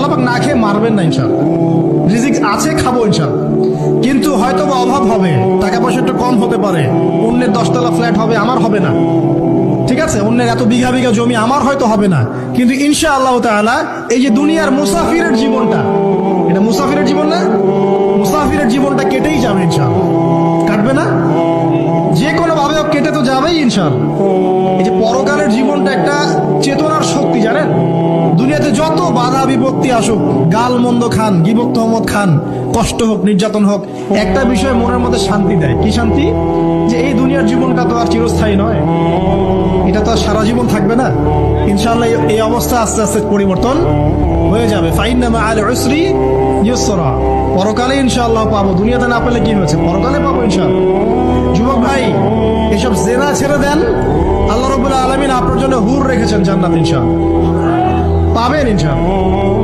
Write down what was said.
আল্লাহ পাক না খেয়ে মারবেন না ইনশাআল্লাহ। রিজিক আছে, খাবো ইনশাআল্লাহ। কিন্তু হয়তো বা অভাব হবে, টাকা পয়সা একটু কম হতে পারে, অন্যের 10 তলা ফ্ল্যাট হবে, আমার হবে না, ঠিক আছে, অন্যের এত বিঘা বিঘা জমি আমার হয়তো হবে না, কিন্তু ইনশাআল্লাহ তাআলা এই যে দুনিয়ার মুসাফিরের জীবনটা, এটা মুসাফিরের জীবন না, মুসাফিরের জীবনটা কেটেই যাবে ইনশাআল্লাহ। কাটবে না? যে কোনো ভাবে কেটে তো যাবেই ইনশাআল্লাহ। এই যে পরকালের জীবনটা একটা চেতনার শক্তি, জানেন, দুনিয়াতে যত বাধা বিপত্তি আসুক, গাল মন্দ খান, গীবত তহমত খান, কষ্ট হোক, নির্যাতন হোক, একটা বিষয় মনের মধ্যে শান্তি দেয়। কি শান্তি? যে এই দুনিয়ার জীবনটা তো আর চিরস্থায়ী নয়, এটা তো আর সারা জীবন থাকবে না। ইনশাআল্লাহ এই অবস্থা আস্তে আস্তে পরিবর্তন হয়ে যাবে। ফাইন্না মাআল উসরি ইউসরা, পরকালে ইনশাআল্লাহ পাবো, দুনিয়াতে না পেলে কি হয়েছে, পরকালে পাবো ইনশাআল্লাহ। যুবক ভাই, এসব জেনা ছেড়ে দেন, আল্লাহ রাব্বুল আলামিন আপনার জন্য হুর রেখেছেন জান্নাত, ইনশাআল্লাহ পাবেন ইনশাআল্লাহ।